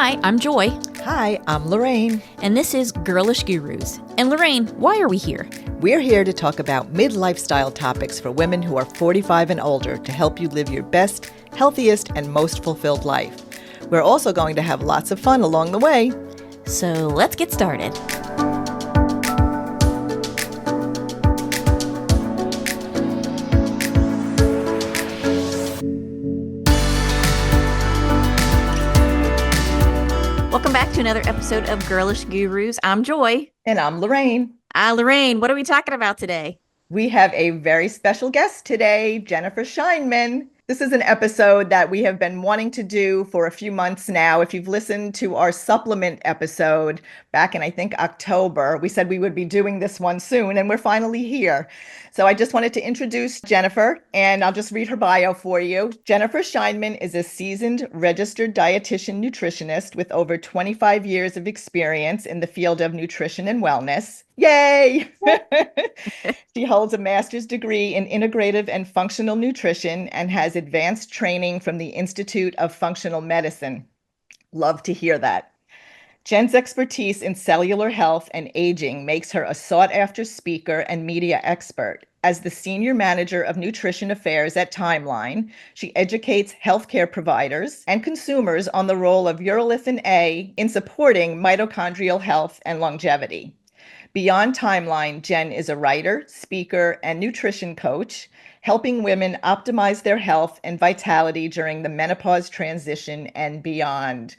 Hi, I'm Joy, Hi, I'm Lorraine. and this is Girlish Gurus. And Lorraine, why are we here? We're here to talk about mid-lifestyle topics for women who are 45 and older to help you live your best, healthiest, and most fulfilled life. We're also going to have lots of fun along the way. So let's get started. Welcome back to another episode of Girlish Gurus. I'm Joy. And I'm Lorraine. Lorraine, what are we talking about today? We have a very special guest today, Jennifer Scheinman. This is an episode that we have been wanting to do for a few months now. If you've listened to our supplement episode back in, I think, October, we said we would be doing this one soon, and we're finally here. So I just wanted to introduce Jennifer, and I'll just read her bio for you. Jennifer Scheinman is a seasoned registered dietitian nutritionist with over 25 years of experience in the field of nutrition and wellness. Yay! She holds a master's degree in integrative and functional nutrition and has advanced training from the Institute of Functional Medicine. Love to hear that. Jen's expertise in cellular health and aging makes her a sought-after speaker and media expert. As the Senior Manager of Nutrition Affairs at Timeline, she educates healthcare providers and consumers on the role of Urolithin A in supporting mitochondrial health and longevity. Beyond Timeline, Jen is a writer, speaker, and nutrition coach, helping women optimize their health and vitality during the menopause transition and beyond.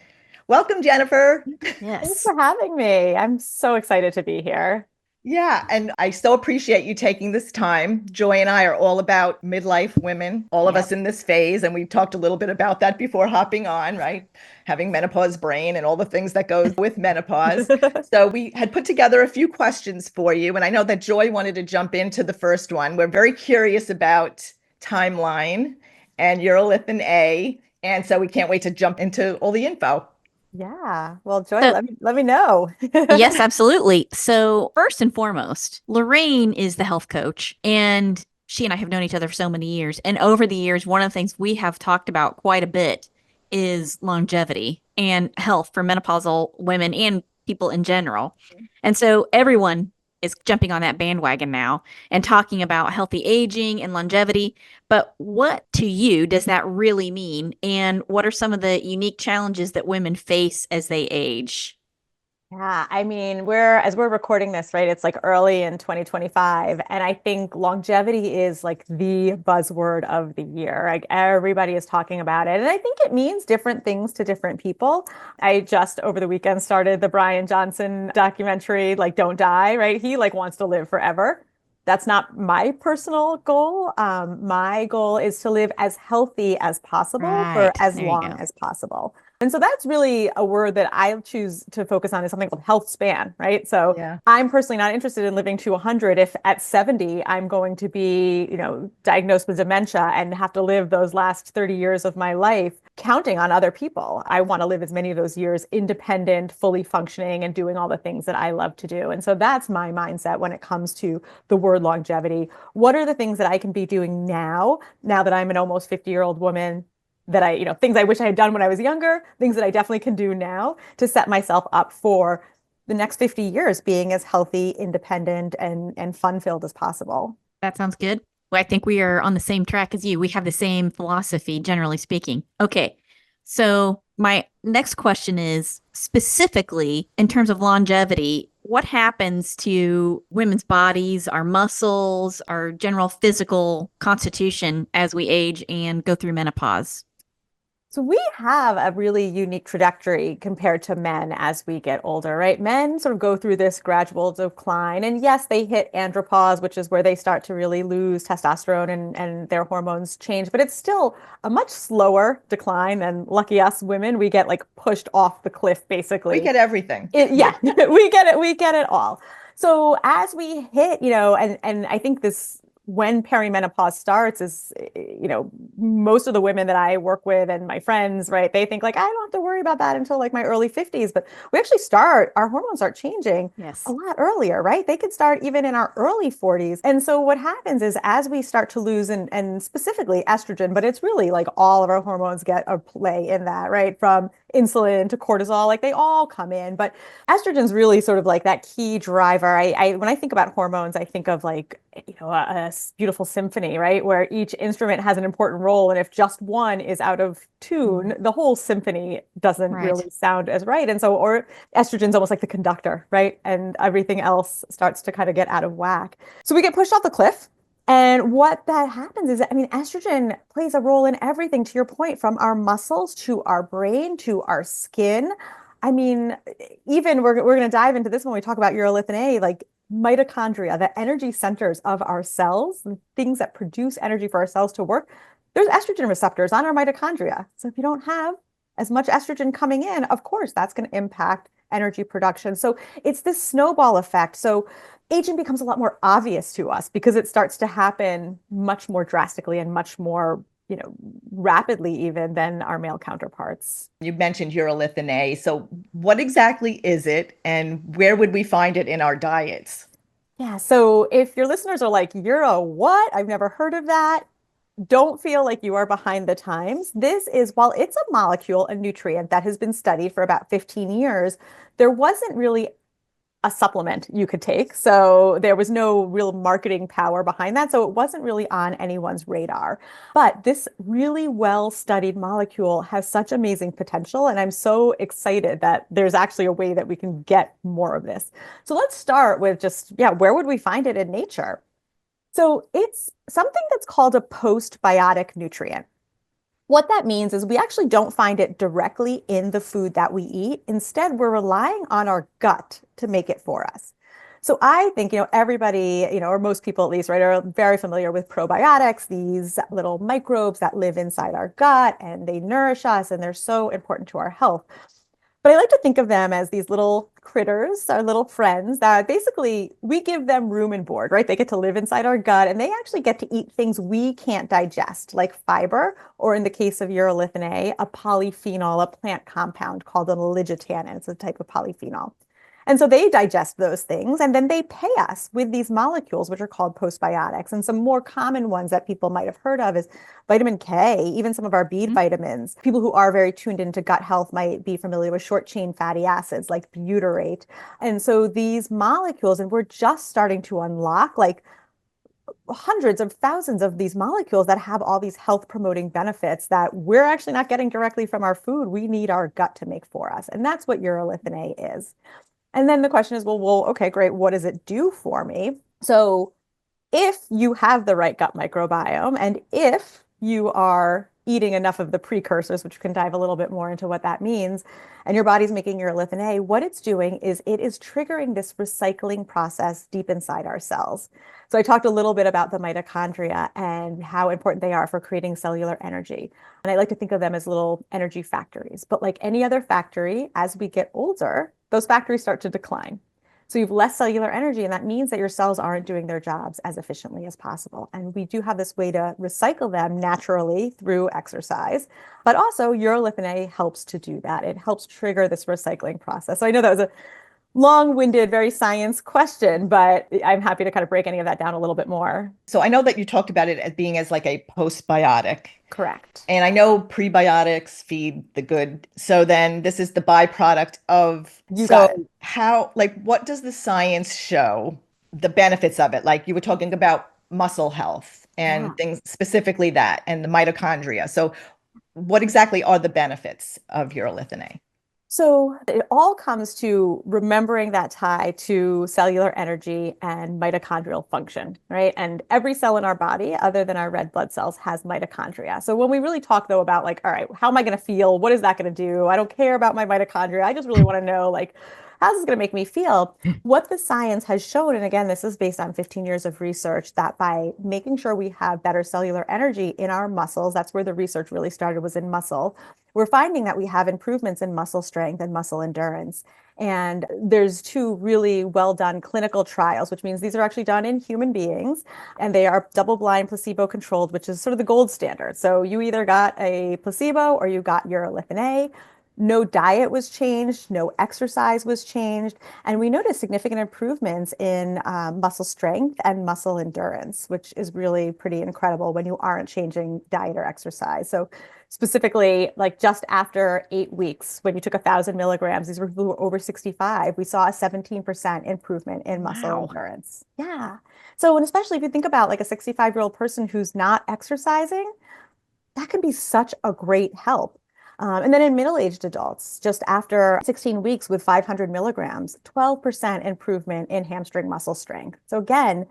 Welcome, Jennifer. Yes. Thanks for having me. I'm so excited to be here. Yeah, and I so appreciate you taking this time. Joy and I are all about midlife women, all of us in this phase, and we talked a little bit about that before hopping on, right? Having menopause brain and all the things that goes with menopause. So we had put together a few questions for you, and I know that Joy wanted to jump into the first one. We're very curious about Timeline and Urolithin A, and so we can't wait to jump into all the info. Yeah. Well, Joy, let me know. Yes, absolutely. So first and foremost, Lorraine is the health coach, and she and I have known each other for so many years. And over the years, one of the things we have talked about quite a bit is longevity and health for menopausal women and people in general. And so everyone is jumping on that bandwagon now and talking about healthy aging and longevity. But what to you does that really mean? And what are some of the unique challenges that women face as they age? Yeah, I mean, as we're recording this, right? It's like early in 2025. And I think longevity is like the buzzword of the year. Like everybody is talking about it. And I think it means different things to different people. I just over the weekend started the Brian Johnson documentary, like Don't Die, right? He like wants to live forever. That's not my personal goal. My goal is to live as healthy as possible for as long as possible. And so that's really a word that I choose to focus on is something called health span, right? So I'm personally not interested in living to 100 if at 70 I'm going to be, diagnosed with dementia and have to live those last 30 years of my life counting on other people. I want to live as many of those years independent, fully functioning, and doing all the things that I love to do. And so that's my mindset when it comes to the word longevity. What are the things that I can be doing now that I'm an almost 50-year-old woman? That things I wish I had done when I was younger, things that I definitely can do now to set myself up for the next 50 years being as healthy, independent, and fun-filled as possible. That sounds good. Well, I think we are on the same track as you. We have the same philosophy, generally speaking. Okay. So my next question is specifically in terms of longevity, what happens to women's bodies, our muscles, our general physical constitution as we age and go through menopause? So we have a really unique trajectory compared to men as we get older, right? Men sort of go through this gradual decline. And yes, they hit andropause, which is where they start to really lose testosterone and their hormones change. But it's still a much slower decline than lucky us women. We get like pushed off the cliff, basically. We get everything. We get it. We get it all. So as we hit, and I think when perimenopause starts is, most of the women that I work with and my friends, right, they think like, I don't have to worry about that until like my early 50s, but we actually our hormones start changing a lot earlier, right? They could start even in our early 40s. And so what happens is as we start to lose and specifically estrogen, but it's really like all of our hormones get a play in that, right? From insulin to cortisol, like they all come in. But estrogen's really sort of like that key driver. When I think about hormones, I think of like, a beautiful symphony, right? Where each instrument has an important role. And if just one is out of tune, the whole symphony doesn't Right. really sound as right. And so, or estrogen's almost like the conductor, right? And everything else starts to kind of get out of whack. So we get pushed off the cliff. And what that happens is, estrogen plays a role in everything, to your point, from our muscles to our brain to our skin. I mean, even we're going to dive into this when we talk about urolithin A, like mitochondria, the energy centers of our cells, the things that produce energy for our cells to work. There's estrogen receptors on our mitochondria. So if you don't have as much estrogen coming in, of course, that's going to impact energy production. So it's this snowball effect. So aging becomes a lot more obvious to us because it starts to happen much more drastically and much more, rapidly even than our male counterparts. You mentioned urolithin A. So what exactly is it and where would we find it in our diets? Yeah, so if your listeners are like, you're a what? I've never heard of that. Don't feel like you are behind the times. This is, while it's a molecule, a nutrient that has been studied for about 15 years, there wasn't really a supplement you could take. So there was no real marketing power behind that. So it wasn't really on anyone's radar. But this really well-studied molecule has such amazing potential. And I'm so excited that there's actually a way that we can get more of this. So let's start with just, yeah, where would we find it in nature? So it's something that's called a postbiotic nutrient. What that means is we actually don't find it directly in the food that we eat. Instead, we're relying on our gut to make it for us. So I think, everybody, or most people at least, right, are very familiar with probiotics, these little microbes that live inside our gut and they nourish us and they're so important to our health. But I like to think of them as these little critters, our little friends that basically we give them room and board, right? They get to live inside our gut and they actually get to eat things we can't digest, like fiber, or in the case of urolithin A polyphenol, a plant compound called an oligotannin. It's a type of polyphenol. And so they digest those things and then they pay us with these molecules, which are called postbiotics. And some more common ones that people might have heard of is vitamin K, even some of our B vitamins. People who are very tuned into gut health might be familiar with short chain fatty acids like butyrate. And so these molecules, and we're just starting to unlock like hundreds of thousands of these molecules that have all these health promoting benefits that we're actually not getting directly from our food. We need our gut to make for us. And that's what urolithin A is. And then the question is, well, okay, great. What does it do for me? So if you have the right gut microbiome and if you are eating enough of the precursors, which we can dive a little bit more into what that means, and your body's making urolithin A, what it's doing is it is triggering this recycling process deep inside our cells. So I talked a little bit about the mitochondria and how important they are for creating cellular energy. And I like to think of them as little energy factories. But like any other factory, as we get older, those factories start to decline. So you have less cellular energy, and that means that your cells aren't doing their jobs as efficiently as possible. And we do have this way to recycle them naturally through exercise, but also urolithin A helps to do that. It helps trigger this recycling process. So I know that was a long-winded, very science question, but I'm happy to kind of break any of that down a little bit more. So I know that you talked about it as being as like a postbiotic. Correct. And I know prebiotics feed the good. So then this is the byproduct of, You so got it. how, like, what does the science show the benefits of it? Like you were talking about muscle health Yeah. and things specifically that and the mitochondria. So what exactly are the benefits of urolithin A? So it all comes to remembering that tie to cellular energy and mitochondrial function, right? And every cell in our body, other than our red blood cells, has mitochondria. So when we really talk though about like, all right, how am I going to feel? What is that going to do? I don't care about my mitochondria. I just really want to know like, how's this going to make me feel? What the science has shown, and again, this is based on 15 years of research, that by making sure we have better cellular energy in our muscles, that's where the research really started, was in muscle. We're finding that we have improvements in muscle strength and muscle endurance. And there's two really well done clinical trials, which means these are actually done in human beings and they are double blind placebo controlled, which is sort of the gold standard. So you either got a placebo or you got urolithin A. No diet was changed, no exercise was changed, and we noticed significant improvements in muscle strength and muscle endurance, which is really pretty incredible when you aren't changing diet or exercise. So specifically, like just after 8 weeks, when you took 1,000 milligrams, these were who were over 65, we saw a 17% improvement in muscle Wow. endurance. Yeah. So, and especially if you think about like a 65-year-old person who's not exercising, that can be such a great help. And then in middle-aged adults, just after 16 weeks with 500 milligrams, 12% improvement in hamstring muscle strength. So again,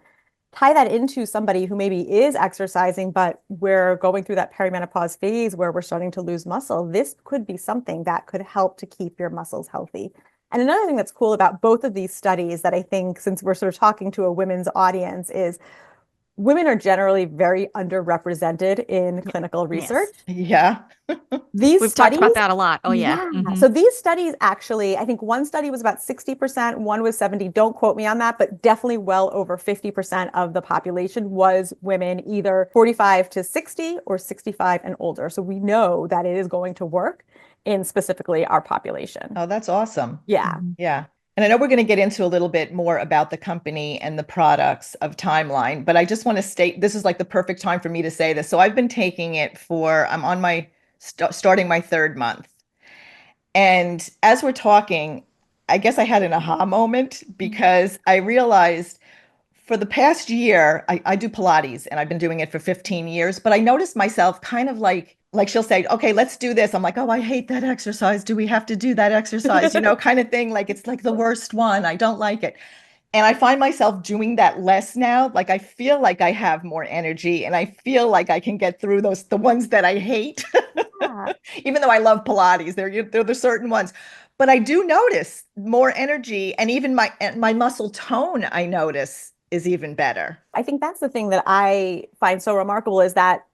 tie that into somebody who maybe is exercising, but we're going through that perimenopause phase where we're starting to lose muscle. This could be something that could help to keep your muscles healthy. And another thing that's cool about both of these studies that I think, since we're sort of talking to a women's audience, is women are generally very underrepresented in clinical Yes. research. Yeah. These We've talked about studies, that a lot. Oh, yeah. yeah. So these studies actually, I think one study was about 60%, one was 70. Don't quote me on that, but definitely well over 50% of the population was women, either 45 to 60 or 65 and older. So we know that it is going to work in specifically our population. Oh, that's awesome. Yeah. Yeah. And I know we're going to get into a little bit more about the company and the products of Timeline, but I just want to state this is like the perfect time for me to say this. So I've been taking it I'm on my starting my third month. And as we're talking, I guess I had an aha moment because I realized for the past year, I do Pilates and I've been doing it for 15 years, but I noticed myself kind of like she'll say, okay, let's do this. I'm like, oh, I hate that exercise. Do we have to do that exercise? Kind of thing. Like it's like the worst one. I don't like it. And I find myself doing that less now. Like I feel like I have more energy and I feel like I can get through the ones that I hate. Yeah. Even though I love Pilates, they're the certain ones. But I do notice more energy and even my muscle tone I notice is even better. I think that's the thing that I find so remarkable is that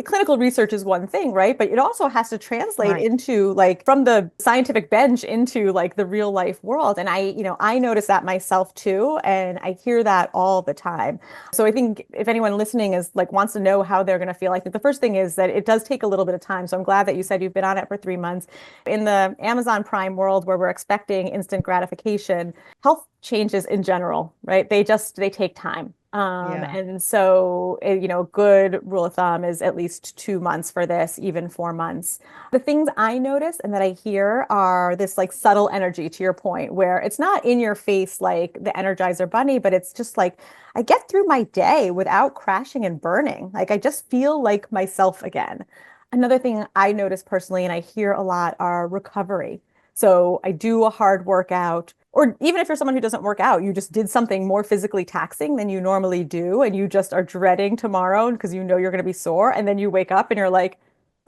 clinical research is one thing, right? But it also has to translate Right. into like from the scientific bench into like the real life world. And I notice that myself too. And I hear that all the time. So I think if anyone listening is like wants to know how they're going to feel, I think the first thing is that it does take a little bit of time. So I'm glad that you said you've been on it for 3 months. In the Amazon Prime world where we're expecting instant gratification, health changes in general, right? They take time. Yeah. And so, a good rule of thumb is at least 2 months for this, even 4 months. The things I notice and that I hear are this like subtle energy to your point, where it's not in your face like the Energizer Bunny, but it's just like I get through my day without crashing and burning. Like I just feel like myself again. Another thing I notice personally, and I hear a lot, are recovery. So I do a hard workout, or even if you're someone who doesn't work out, you just did something more physically taxing than you normally do, and you just are dreading tomorrow because you know you're going to be sore, and then you wake up and you're like,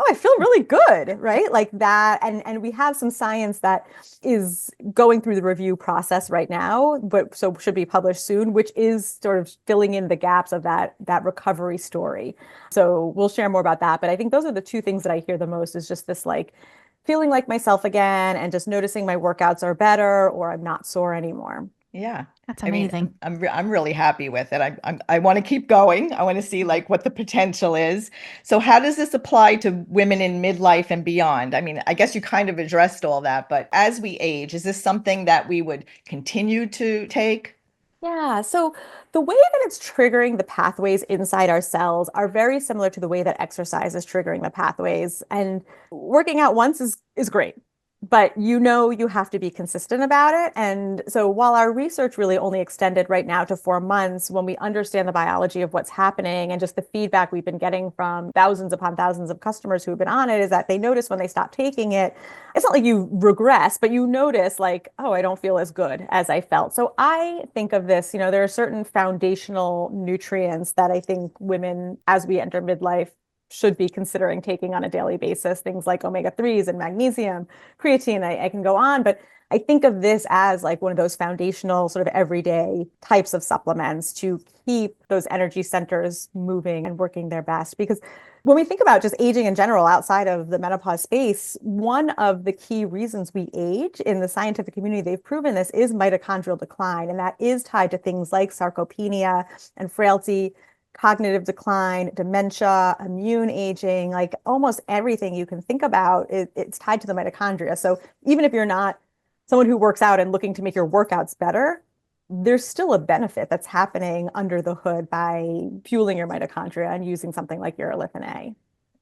"Oh, I feel really good," right? Like that, and we have some science that is going through the review process right now, but so should be published soon, which is sort of filling in the gaps of that recovery story. So we'll share more about that, but I think those are the two things that I hear the most is just this like feeling like myself again and just noticing my workouts are better or I'm not sore anymore. Yeah. That's I mean, amazing. I'm really happy with it. I want to keep going. I want to see like what the potential is. So how does this apply to women in midlife and beyond? I mean, I guess you kind of addressed all that, but as we age, is this something that we would continue to take? Yeah, so the way that it's triggering the pathways inside our cells are very similar to the way that exercise is triggering the pathways. And working out once is great, but you have to be consistent about it. And so while our research really only extended right now to 4 months, when we understand the biology of what's happening and just the feedback we've been getting from thousands upon thousands of customers who've been on it is that they notice when they stop taking it, it's not like you regress, but you notice like, oh, I don't feel as good as I felt. So I think of this, there are certain foundational nutrients that I think women, as we enter midlife, should be considering taking on a daily basis, things like omega-3s and magnesium, creatine, I can go on, but I think of this as like one of those foundational sort of everyday types of supplements to keep those energy centers moving and working their best. Because when we think about just aging in general outside of the menopause space, one of the key reasons we age in the scientific community, they've proven this, is mitochondrial decline. And that is tied to things like sarcopenia and frailty, cognitive decline, dementia, immune aging, like almost everything you can think about, it's tied to the mitochondria. So even if you're not someone who works out and looking to make your workouts better, there's still a benefit that's happening under the hood by fueling your mitochondria and using something like urolithin A.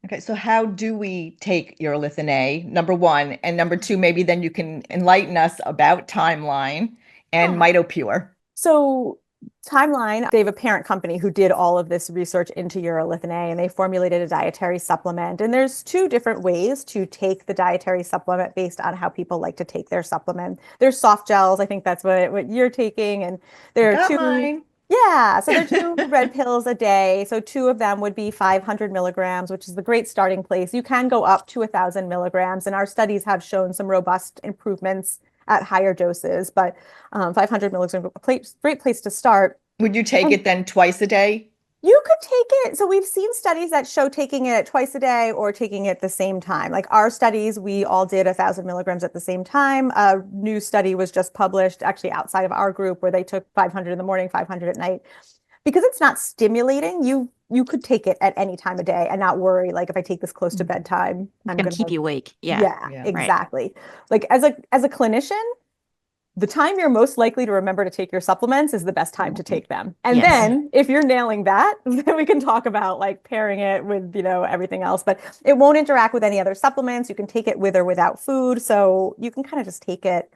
Okay, so how do we take Urolithin A, number one, and number two, maybe then you can enlighten us about Timeline and Yeah. Mitopure. So Timeline, they have a parent company who did all of this research into urolithin A, and they formulated a dietary supplement. And there's two different ways to take the dietary supplement based on how people like to take their supplement. There's soft gels, I think that's what you're taking, and there are Got two. mine. Yeah, so they're two red pills a day. So two of them would be 500 milligrams, which is the great starting place. You can go up to 1,000 milligrams, and our studies have shown some robust improvements at higher doses, but 500 milligrams, great place to start. Would you take And it then twice a day? you could take it. So we've seen studies that show taking it twice a day or taking it at the same time. Like our studies, we all did 1,000 milligrams at the same time. A new study was just published actually outside of our group where they took 500 in the morning, 500 at night. Because it's not stimulating, you could take it at any time of day and not worry, like if I take this close to bedtime, I'm Gonna keep you awake. Yeah. Yeah, Right. exactly. Like as a clinician, the time you're most likely to remember to take your supplements is the best time to take them. And Yes. then if you're nailing that, then we can talk about like pairing it with, everything else, but it won't interact with any other supplements. You can take it with or without food. So you can kind of just take it.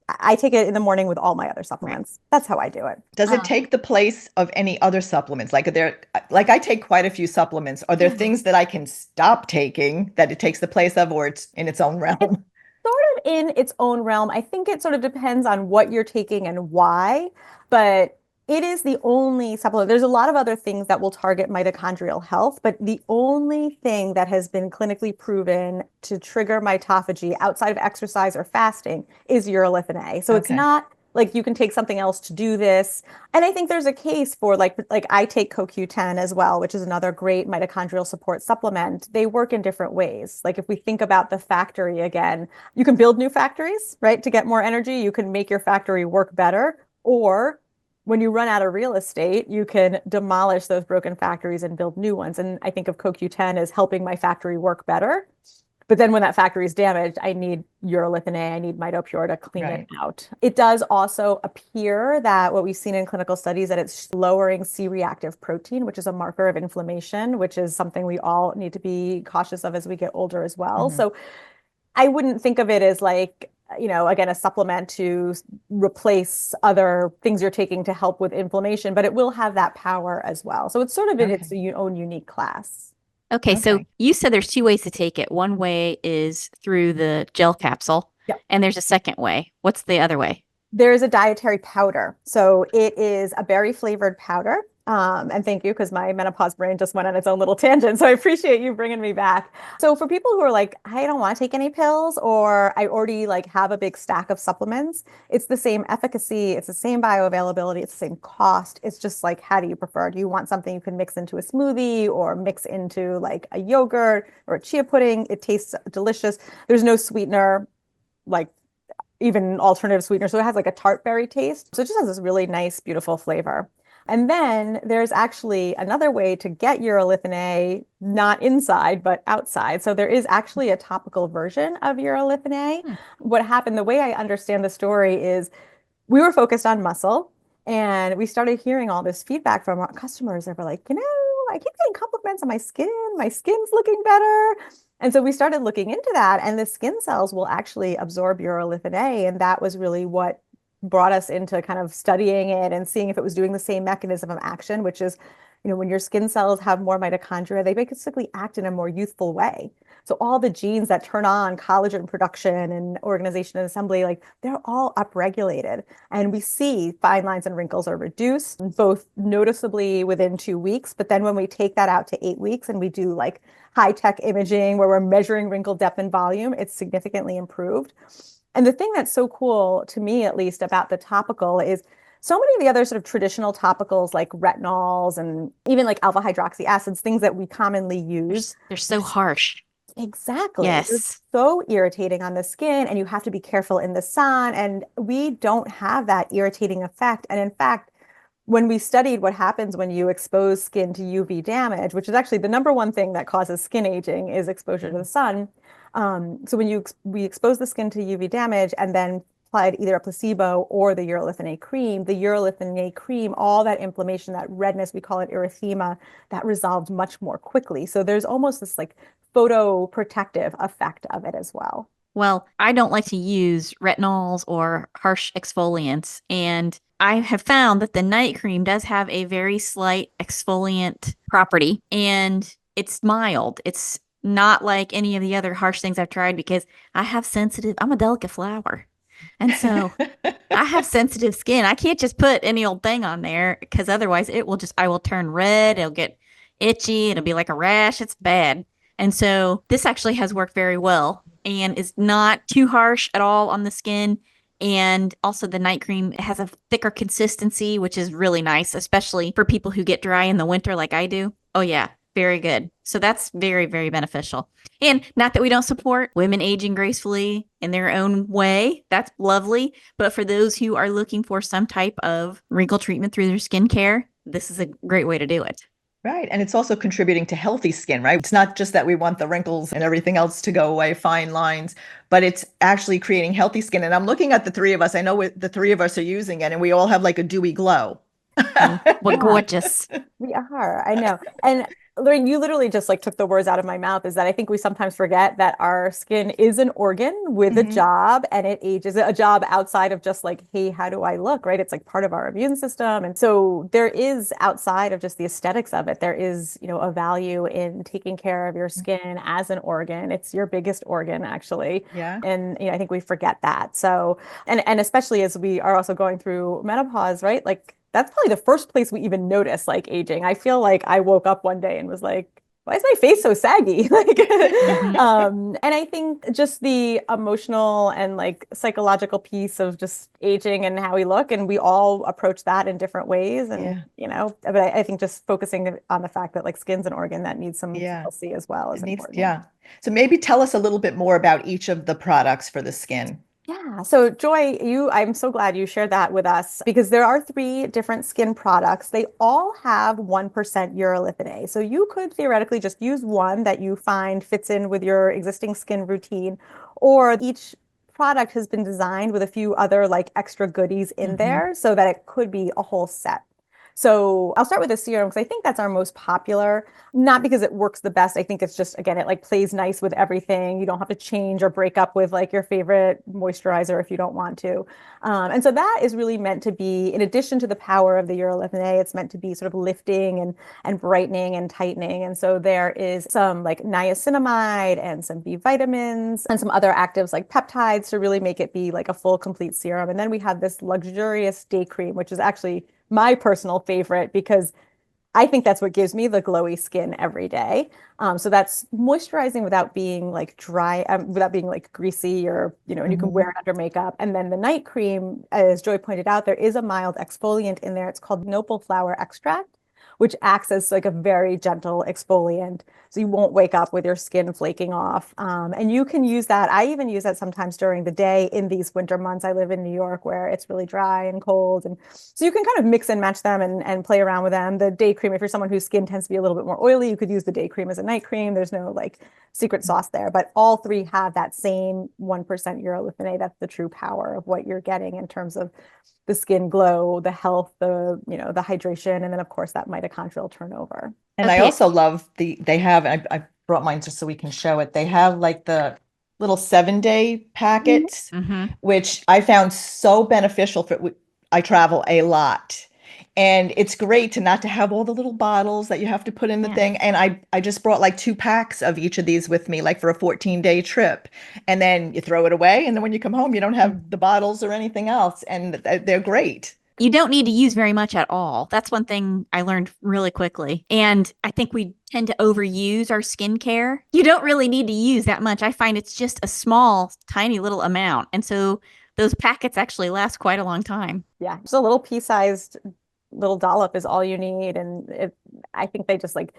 I take it in the morning with all my other supplements. That's how I do it. Does it take the place of any other supplements? Like I take quite a few supplements. Are there things that I can stop taking that it takes the place of, or it's in its own realm? Sort of in its own realm. I think it sort of depends on what you're taking and why, but it is the only supplement. There's a lot of other things that will target mitochondrial health, but the only thing that has been clinically proven to trigger mitophagy outside of exercise or fasting is urolithin A. So it's Okay. not like you can take something else to do this. And I think there's a case for like I take CoQ10 as well, which is another great mitochondrial support supplement. They work in different ways. Like if we think about the factory again, you can build new factories, right, to get more energy. You can make your factory work better, or when you run out of real estate, you can demolish those broken factories and build new ones. And I think of CoQ10 as helping my factory work better. But then when that factory is damaged, I need urolithin A, I need Mitopure to clean it out. It does also appear that what we've seen in clinical studies that it's lowering C-reactive protein, which is a marker of inflammation, which is something we all need to be cautious of as we get older as well. Mhm. So I wouldn't think of it as like, again, a supplement to replace other things you're taking to help with inflammation, but it will have that power as well. So it's sort of in its own unique class. Okay, so Okay. you said there's two ways to take it. One way is through the gel capsule, Yep. and there's a second way. What's the other way? There is a dietary powder. So it is a berry flavored powder. And thank you, because my menopause brain just went on its own little tangent. So I appreciate you bringing me back. So for people who are like, I don't want to take any pills, or I already like have a big stack of supplements, it's the same efficacy, it's the same bioavailability, it's the same cost. It's just like, how do you prefer? Do you want something you can mix into a smoothie or mix into like a yogurt or a chia pudding? It tastes delicious. There's no sweetener, like even alternative sweetener. So it has like a tart berry taste. So it just has this really nice, beautiful flavor. And then there's actually another way to get urolithin A, not inside, but outside. So there is actually a topical version of urolithin A. What happened, the way I understand the story is we were focused on muscle, and we started hearing all this feedback from our customers that were like, I keep getting compliments on my skin. My skin's looking better. And so we started looking into that, and the skin cells will actually absorb urolithin A. And that was really what brought us into kind of studying it and seeing if it was doing the same mechanism of action, which is, when your skin cells have more mitochondria, they basically act in a more youthful way. So all the genes that turn on collagen production and organization and assembly, like they're all upregulated. And we see fine lines and wrinkles are reduced, both noticeably within 2 weeks. But then when we take that out to 8 weeks and we do like high-tech imaging where we're measuring wrinkle depth and volume, it's significantly improved. And the thing that's so cool to me, at least, about the topical is so many of the other sort of traditional topicals like retinols and even like alpha hydroxy acids, things that we commonly use. They're so harsh. Exactly. They're Yes. so irritating on the skin, and you have to be careful in the sun. And we don't have that irritating effect. And in fact, when we studied what happens when you expose skin to UV damage, which is actually the number one thing that causes skin aging is exposure to the sun. So when we expose the skin to UV damage and then applied either a placebo or the Urolithin A cream, the Urolithin A cream, all that inflammation, that redness, we call it erythema, that resolved much more quickly. So there's almost this like photoprotective effect of it as well. Well, I don't like to use retinols or harsh exfoliants. And I have found that the night cream does have a very slight exfoliant property and it's mild. It's not like any of the other harsh things I've tried because I'm a delicate flower. And so I have sensitive skin. I can't just put any old thing on there because otherwise I will turn red. It'll get itchy. It'll be like a rash. It's bad. And so this actually has worked very well and is not too harsh at all on the skin. And also the night cream has a thicker consistency, which is really nice, especially for people who get dry in the winter like I do. Oh yeah, very good. So that's very, very beneficial. And not that we don't support women aging gracefully in their own way. That's lovely. But for those who are looking for some type of wrinkle treatment through their skincare, this is a great way to do it. Right. And it's also contributing to healthy skin, right? It's not just that we want the wrinkles and everything else to go away, fine lines, but it's actually creating healthy skin. And I'm looking at the three of us. I know the three of us are using it and we all have like a dewy glow. What gorgeous. We are. I know. And Lorraine, you literally just like took the words out of my mouth is that I think we sometimes forget that our skin is an organ with a job and it ages a job outside of just like, hey, how do I look? Right. It's like part of our immune system. And so there is outside of just the aesthetics of it, there is, a value in taking care of your skin as an organ. It's your biggest organ, actually. Yeah. And I think we forget that. So, and especially as we are also going through menopause, right? Like that's probably the first place we even notice like aging. I feel like I woke up one day and was like, why is my face so saggy? Like, and I think just the emotional and like psychological piece of just aging and how we look, and we all approach that in different ways. And, but I think just focusing on the fact that like skin's an organ that needs some TLC as well is important. Yeah. So maybe tell us a little bit more about each of the products for the skin. Yeah. So Joy, I'm so glad you shared that with us because there are 3 different skin products. They all have 1% urolithin A. So you could theoretically just use one that you find fits in with your existing skin routine, or each product has been designed with a few other like extra goodies in there so that it could be a whole set. So I'll start with the serum because I think that's our most popular, not because it works the best. I think it's just, again, it like plays nice with everything. You don't have to change or break up with like your favorite moisturizer if you don't want to. And so that is really meant to be, in addition to the power of the Urolithin A, it's meant to be sort of lifting and brightening and tightening. And so there is some like niacinamide and some B vitamins and some other actives like peptides to really make it be like a full complete serum. And then we have this luxurious day cream, which is actually my personal favorite because I think that's what gives me the glowy skin every day. So that's moisturizing without being like dry, without being like greasy or, and you can wear it under makeup. And then the night cream, as Joy pointed out, there is a mild exfoliant in there. It's called nopal flower extract, which acts as like a very gentle exfoliant. So you won't wake up with your skin flaking off. And you can use that. I even use that sometimes during the day in these winter months. I live in New York where it's really dry and cold. And so you can kind of mix and match them and play around with them. The day cream, if you're someone whose skin tends to be a little bit more oily, you could use the day cream as a night cream. There's no like secret sauce there, but all 3 have that same 1% urolithin A. That's the true power of what you're getting in terms of the skin glow, the health, the hydration, and then of course that mitochondrial turnover. And I also love they have, I brought mine just so we can show it. They have like the little 7-day packets, which I found so beneficial I travel a lot. And it's great to not to have all the little bottles that you have to put in the thing. And I just brought like 2 packs of each of these with me, like for a 14-day trip. And then you throw it away. And then when you come home, you don't have the bottles or anything else. And they're great. You don't need to use very much at all. That's one thing I learned really quickly. And I think we tend to overuse our skincare. You don't really need to use that much. I find it's just a small, tiny little amount. And so those packets actually last quite a long time. Yeah, just a little pea-sized little dollop is all you need. And I think they just like,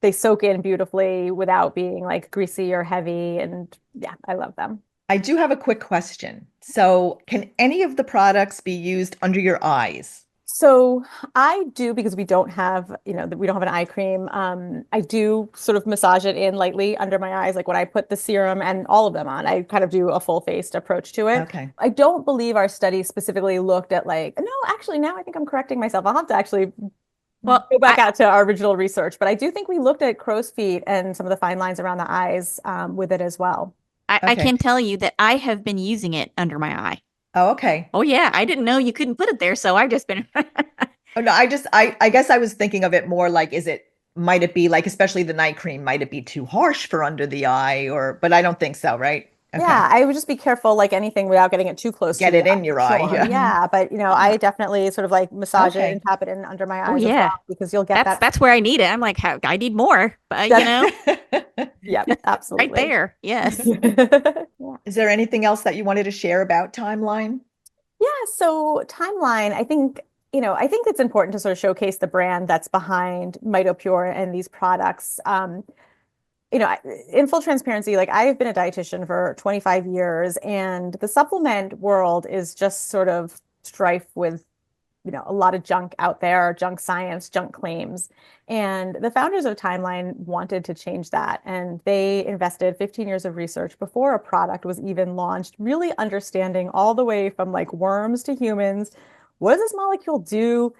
they soak in beautifully without being like greasy or heavy. And yeah, I love them. I do have a quick question. So can any of the products be used under your eyes? So I do, because we don't have, we don't have an eye cream. I do sort of massage it in lightly under my eyes. Like when I put the serum and all of them on, I kind of do a full-faced approach to it. Okay. I don't believe our study specifically looked at like, no, actually, now I think I'm correcting myself. I'll have to actually Well, go back out to our original research, but I do think we looked at crow's feet and some of the fine lines around the eyes with it as well. I Okay. can tell you that I have been using it under my eye. Oh, okay. Oh yeah, I didn't know you couldn't put it there, so I've just been Oh no, I guess I was thinking of it more like, might it be like, especially the night cream, might it be too harsh for under the eye, but I don't think so, right? Okay. Yeah, I would just be careful, like anything, without getting it too close to Get the it eye, in your for eye. sure. Yeah. Mhm. Yeah, but I definitely sort of like massage it and Okay. tap it in under my Oh eyes as well, yeah. because you'll get That's that. that's where I need it. I'm like, I need more, but Yep, right absolutely. there. Yes. Yeah. Is there anything else that you wanted to share about Timeline? Yeah, so Timeline, I think it's important to sort of showcase the brand that's behind Mitopure and these products. In full transparency, like I've been a dietitian for 25 years, and the supplement world is just sort of strife with, a lot of junk out there, junk science, junk claims. And the founders of Timeline wanted to change that. And they invested 15 years of research before a product was even launched, really understanding all the way from like worms to humans. What does this molecule do?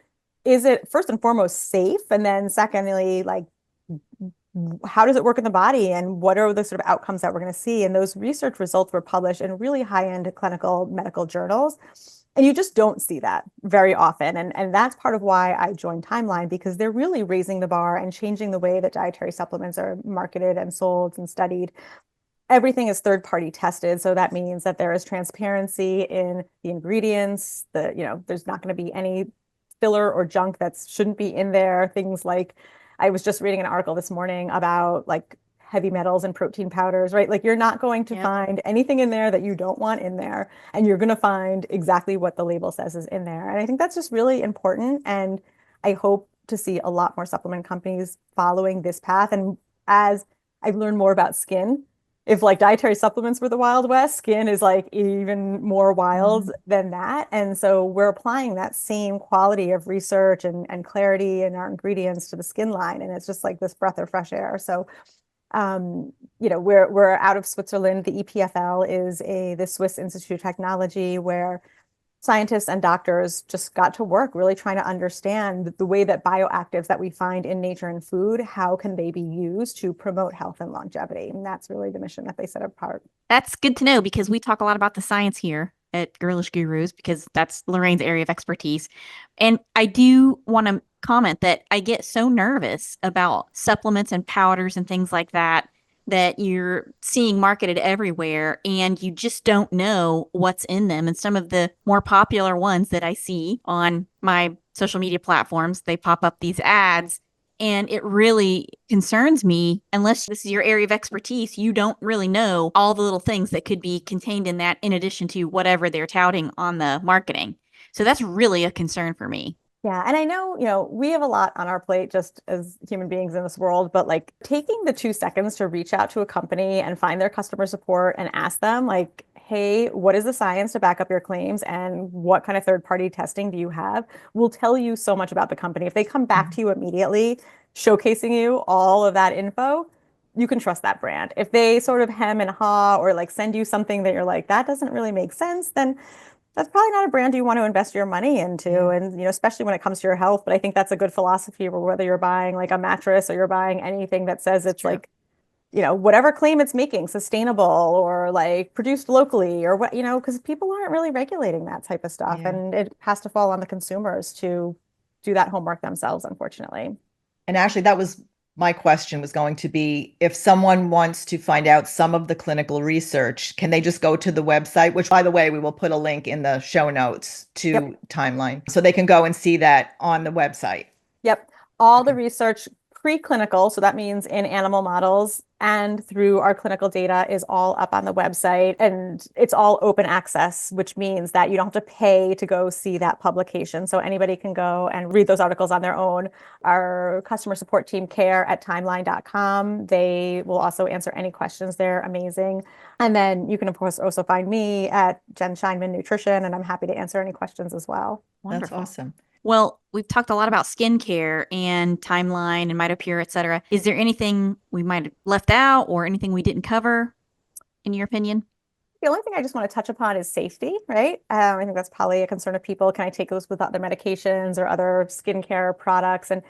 Is it first and foremost safe? And then secondly, like how does it work in the body, and what are the sort of outcomes that we're going to see? And those research results were published in really high-end clinical medical journals. And you just don't see that very often. And that's part of why I joined Timeline, because they're really raising the bar and changing the way that dietary supplements are marketed and sold and studied. Everything is third party tested. So that means that there is transparency in the ingredients, there's not going to be any filler or junk that shouldn't be in there. Things like, I was just reading an article this morning about like heavy metals and protein powders, right? Like you're not going to Yep. find anything in there that you don't want in there, and you're going to find exactly what the label says is in there. And I think that's just really important. And I hope to see a lot more supplement companies following this path. And as I've learned more about skin, if like dietary supplements were the Wild West, skin is like even more wild than that. And so we're applying that same quality of research and clarity in our ingredients to the skin line. And it's just like this breath of fresh air. So we're out of Switzerland. The EPFL is the Swiss Institute of Technology, where scientists and doctors just got to work really trying to understand the way that bioactives that we find in nature and food, how can they be used to promote health and longevity? And that's really the mission that they set apart. That's good to know because we talk a lot about the science here at Girlish Gurus because that's Lorraine's area of expertise. And I do want to comment that I get so nervous about supplements and powders and things like that that you're seeing marketed everywhere and you just don't know what's in them. And some of the more popular ones that I see on my social media platforms, they pop up these ads. And it really concerns me, unless this is your area of expertise, you don't really know all the little things that could be contained in that, in addition to whatever they're touting on the marketing. So that's really a concern for me. Yeah, and I know, we have a lot on our plate just as human beings in this world, but like taking the 2 seconds to reach out to a company and find their customer support and ask them like, hey, what is the science to back up your claims and what kind of third-party testing do you have, will tell you so much about the company. If they come back to you immediately, showcasing you all of that info, you can trust that brand. If they sort of hem and haw or like send you something that you're like, that doesn't really make sense, then that's probably not a brand you want to invest your money into. Yeah. And, especially when it comes to your health. But I think that's a good philosophy, whether you're buying like a mattress or you're buying anything that says it's True. like, whatever claim it's making, sustainable or like produced locally or what, because people aren't really regulating that type of stuff. Yeah. And it has to fall on the consumers to do that homework themselves, unfortunately. And actually, that was my question, was going to be, if someone wants to find out some of the clinical research, can they just go to the website, which, by the way, we will put a link in the show notes to Yep. Timeline, so they can go and see that on the website. Yep. All the Okay. research, preclinical, so that means in animal models and through our clinical data, is all up on the website, and it's all open access, which means that you don't have to pay to go see that publication. So anybody can go and read those articles on their own. Our customer support team, care@timeline.com, they will also answer any questions. They're amazing. And then you can, of course, also find me at Jen Scheinman Nutrition, and I'm happy to answer any questions as well. That's Wonderful. awesome. Well, we've talked a lot about skincare and Timeline and Mitopure, et cetera. Is there anything we might have left out or anything we didn't cover, in your opinion? The only thing I just want to touch upon is safety, right? I think that's probably a concern of people. Can I take those with other medications or other skincare products? And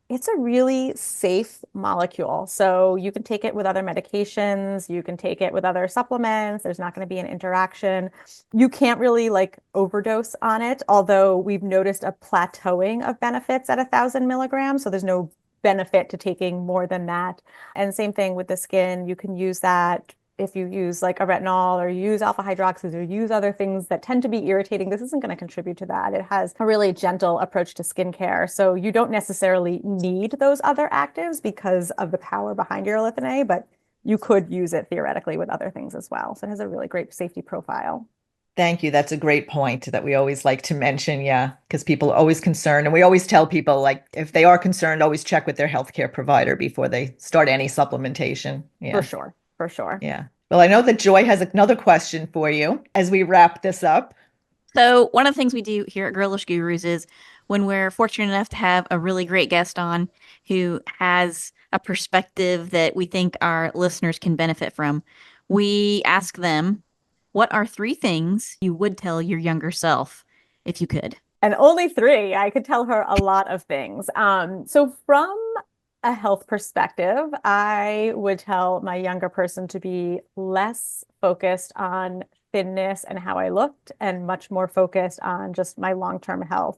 it's a really safe molecule. So you can take it with other medications, you can take it with other supplements. There's not going to be an interaction. You can't really like overdose on it, although we've noticed a plateauing of benefits at 1,000 milligrams. So there's no benefit to taking more than that. And same thing with the skin. You can use that if you use like a retinol or you use alpha hydroxys or use other things that tend to be irritating. This isn't going to contribute to that. It has a really gentle approach to skincare. So you don't necessarily need those other actives because of the power behind Urolithin A, but you could use it theoretically with other things as well. So it has a really great safety profile. Thank you. That's a great point that we always like to mention. Yeah, because people are always concerned. And we always tell people, like, if they are concerned, always check with their healthcare provider before they start any supplementation. Yeah. For sure. For sure. Yeah. Well, I know that Joy has another question for you as we wrap this up. So one of the things we do here at Girlish Gurus is when we're fortunate enough to have a really great guest on who has a perspective that we think our listeners can benefit from, we ask them, what are 3 things you would tell your younger self if you could? And only 3. I could tell her a lot of things. So from a health perspective, I would tell my younger person to be less focused on thinness and how I looked and much more focused on just my long-term health.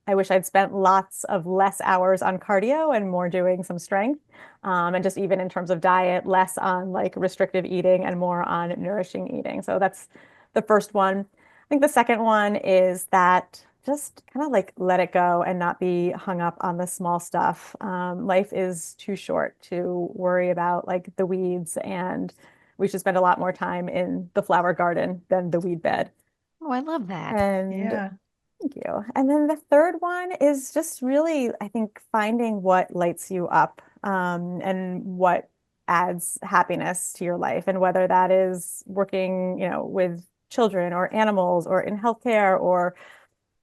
I wish I'd spent lots of less hours on cardio and more doing some strength. And just even in terms of diet, less on like restrictive eating and more on nourishing eating. So that's the first one. I think the second one is that just kind of like let it go and not be hung up on the small stuff. Life is too short to worry about like the weeds, and we should spend a lot more time in the flower garden than the weed bed. Oh, I love that. And Yeah. thank you. And then the third one is just really, I think, finding what lights you up, and what adds happiness to your life, and whether that is working, with children or animals or in healthcare or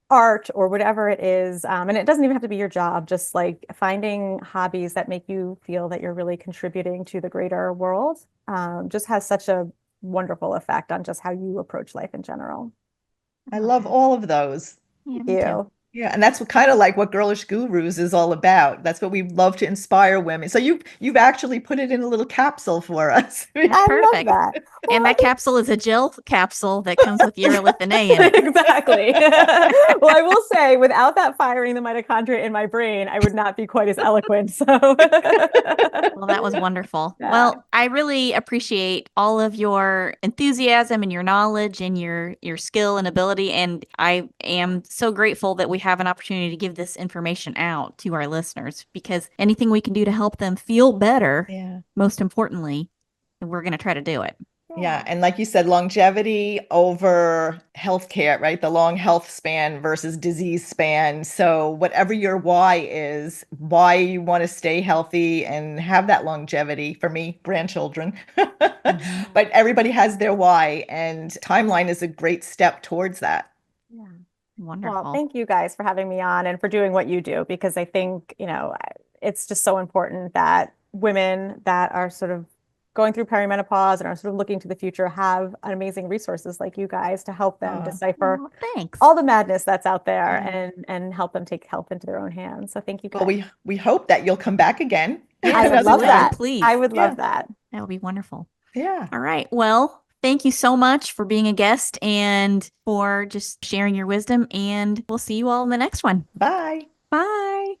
art or whatever it is. And it doesn't even have to be your job, just like finding hobbies that make you feel that you're really contributing to the greater world, just has such a wonderful effect on just how you approach life in general. I love all of those. Yeah, Thank me too. you. Yeah, and that's what kind of like what Girlish Gurus is all about. That's what we love to inspire women. So you've actually put it in a little capsule for us. That's I love perfect. that. And that capsule is a gel capsule that comes with Urolithin A in it. Exactly. Well, I will say, without that firing the mitochondria in my brain, I would not be quite as eloquent. So, Well, that was wonderful. Yeah. Well, I really appreciate all of your enthusiasm and your knowledge and your skill and ability. And I am so grateful that we have an opportunity to give this information out to our listeners, because anything we can do to help them feel better, Yeah. most importantly, we're going to try to do it. Yeah. And like you said, longevity over healthcare, right? The long health span versus disease span. So whatever your why is, why you want to stay healthy and have that longevity, for me, grandchildren. But everybody has their why, and Timeline is a great step towards that. Yeah. Wonderful. Well, thank you guys for having me on and for doing what you do, because I think, it's just so important that women that are sort of going through perimenopause and are sort of looking to the future have amazing resources like you guys to help them decipher Oh, thanks. all the madness that's out there, Yeah. and help them take health into their own hands. So thank you guys. Well, we hope that you'll come back again. Yes, I would love another time. that. Please. I would Yeah. love that. That would be wonderful. Yeah. All right. Well, thank you so much for being a guest and for just sharing your wisdom. And we'll see you all in the next one. Bye. Bye.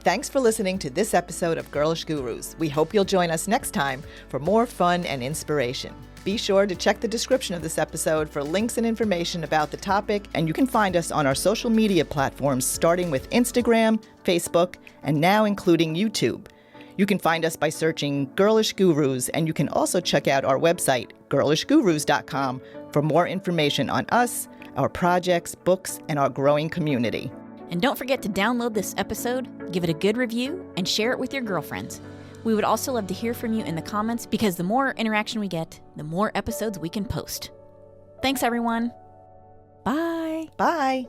Thanks for listening to this episode of Girlish Gurus. We hope you'll join us next time for more fun and inspiration. Be sure to check the description of this episode for links and information about the topic, and you can find us on our social media platforms, starting with Instagram, Facebook, and now including YouTube. You can find us by searching Girlish Gurus, and you can also check out our website, girlishgurus.com, for more information on us, our projects, books, and our growing community. And don't forget to download this episode, give it a good review, and share it with your girlfriends. We would also love to hear from you in the comments, because the more interaction we get, the more episodes we can post. Thanks, everyone. Bye. Bye.